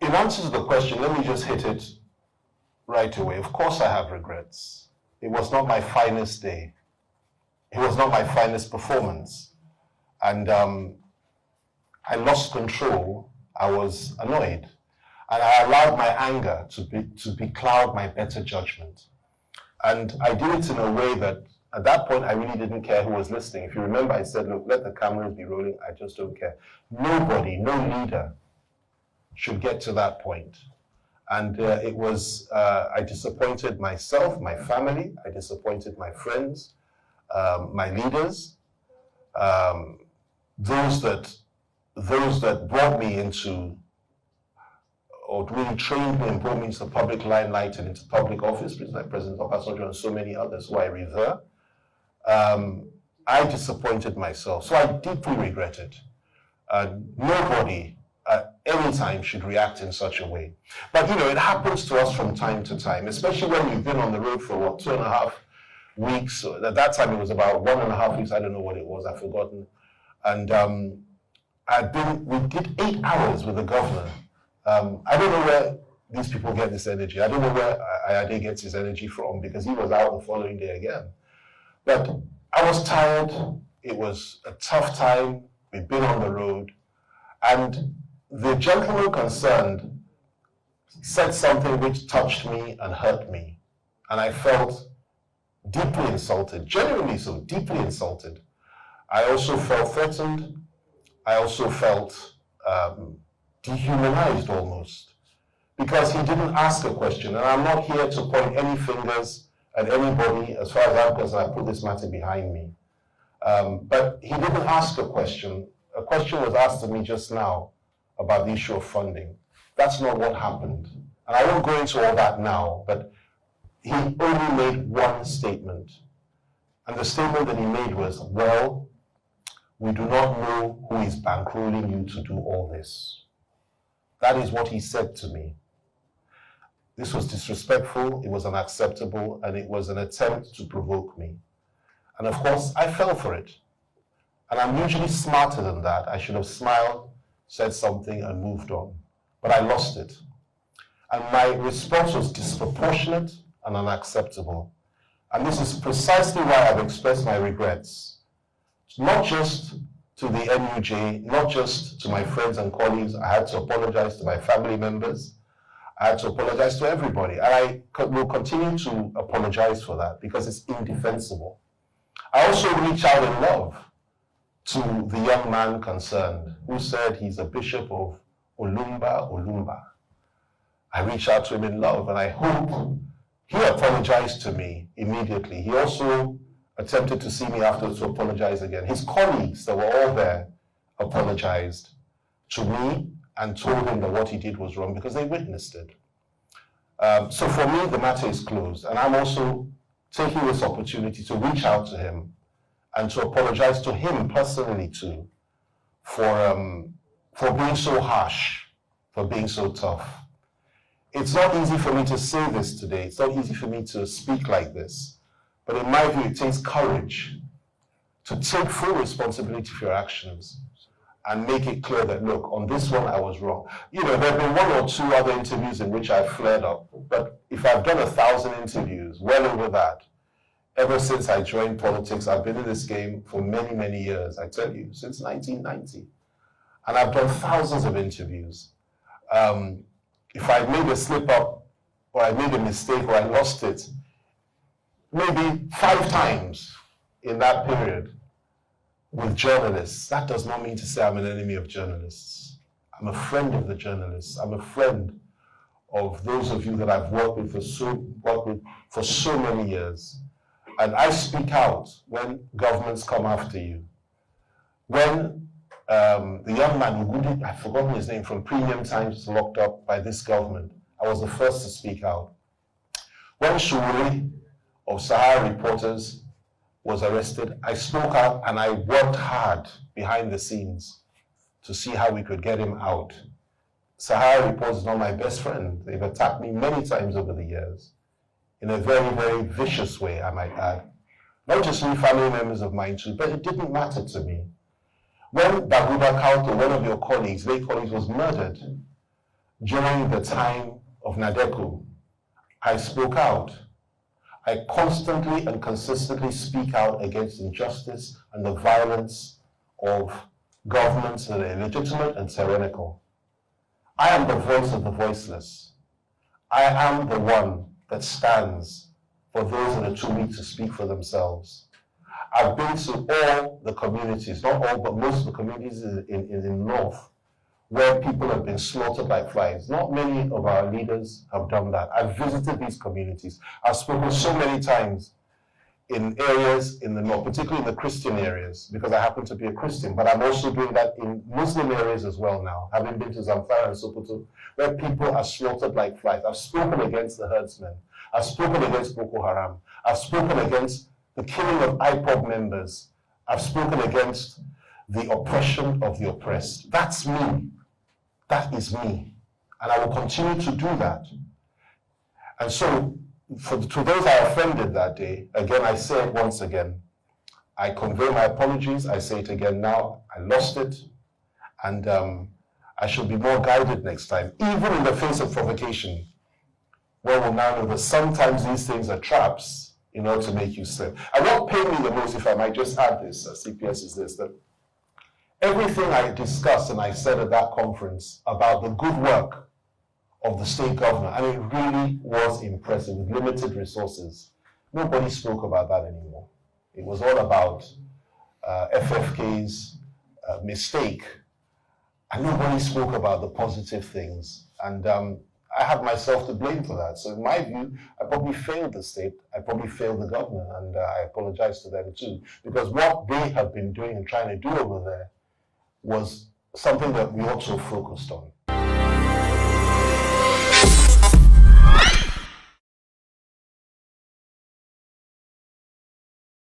In answer to the question, let me just hit it right away. Of course I have regrets. It was not my finest day. It was not my finest performance. And I lost control. I was annoyed. And I allowed my anger to becloud my better judgment. And I did it in a way that, at that point, I really didn't care who was listening. If you remember, I said, look, let the cameras be rolling. I just don't care. Nobody, no leader should get to that point. And it was, I disappointed myself, my family. I disappointed my friends, my leaders, those that brought me into, or really trained me and brought me into the public limelight and into public office, like President Obasanjo and so many others who I revere. I disappointed myself, so I deeply regret it. Nobody at any time should react in such a way. But it happens to us from time to time, especially when you've been on the road for 2.5 weeks. At that time it was about 1.5 weeks, I don't know what it was, I've forgotten. And we did 8 hours with the governor. I don't know where these people get this energy. I don't know where Ayade gets his energy from, because he was out the following day again. But I was tired. It was a tough time. We'd been on the road. And the gentleman concerned said something which touched me and hurt me. And I felt deeply insulted, genuinely so, deeply insulted. I also felt threatened. I also felt dehumanized almost, because he didn't ask a question. And I'm not here to point any fingers at anybody. As far as I'm concerned, I put this matter behind me. But he didn't ask a question. A question was asked of me just now about the issue of funding. That's not what happened. And I won't go into all that now, but he only made one statement. And the statement that he made was, well, we do not know who is bankrolling you to do all this. That is what he said to me. This was disrespectful, it was unacceptable, and it was an attempt to provoke me. And of course, I fell for it. And I'm usually smarter than that. I should have smiled, said something, and moved on. But I lost it. And my response was disproportionate and unacceptable. And this is precisely why I've expressed my regrets. Not just to the NUJ, not just to my friends and colleagues. I had to apologize to my family members. I had to apologize to everybody. And I will continue to apologize for that, because it's indefensible. I also reach out in love to the young man concerned, who said he's a bishop of Olumba. I reached out to him in love, and I hope he apologized to me immediately. He also attempted to see me afterwards to apologize again. His colleagues that were all there apologized to me and told him that what he did was wrong, because they witnessed it. So for me, the matter is closed. And I'm also taking this opportunity to reach out to him and to apologize to him personally too for being so harsh, for being so tough. It's not easy for me to say this today. It's not easy for me to speak like this. But in my view, it takes courage to take full responsibility for your actions and make it clear that, look, on this one, I was wrong. There have been 1 or 2 other interviews in which I've flared up. But if I've done 1,000 interviews, well over that, ever since I joined politics, I've been in this game for many, many years, I tell you, since 1990. And I've done thousands of interviews. If I made a slip up, or I made a mistake, or I lost it, maybe 5 times in that period with journalists, that does not mean to say I'm an enemy of journalists. I'm a friend of the journalists. I'm a friend of those of you that I've worked with for so many years. And I speak out when governments come after you. When the young man who, I've forgotten his name, from Premium Times was locked up by this government, I was the first to speak out. When Shuri of Sahara Reporters was arrested, I spoke out and I worked hard behind the scenes to see how we could get him out. Sahara Reporters is not my best friend. They've attacked me many times over the years, in a very, very vicious way, I might add. Not just me, family members of mine too, but it didn't matter to me. When Baguba Kauto, one of your colleagues, late colleagues, was murdered, during the time of Nadeku, I spoke out. I constantly and consistently speak out against injustice and the violence of governments that are illegitimate and tyrannical. I am the voice of the voiceless. I am the one that stands for those that are too weak to speak for themselves. I've been to all the communities, not all, but most of the communities in the North, where people have been slaughtered like flies. Not many of our leaders have done that. I've visited these communities. I've spoken so many times in areas in the North, particularly in the Christian areas, because I happen to be a Christian, but I'm also doing that in Muslim areas as well now, having been to Zamfara and Sokoto, where people are slaughtered like flies. I've spoken against the herdsmen. I've spoken against Boko Haram. I've spoken against the killing of IPOB members. I've spoken against the oppression of the oppressed. That's me. That is me. And I will continue to do that. And so, to those I offended that day, again, I say it once again. I convey my apologies. I say it again now. I lost it. And I should be more guided next time, even in the face of provocation. Well, we'll now know that sometimes these things are traps in order to make you slip. And what pained me the most, if I might just add this, CPS, is this, that everything I discussed and I said at that conference about the good work of the state governor, and it really was impressive with limited resources. Nobody spoke about that anymore. It was all about FFK's mistake, and nobody spoke about the positive things. And I have myself to blame for that. So in my view, I probably failed the state, I probably failed the governor, and I apologize to them too, because what they have been doing and trying to do over there was something that we also focused on.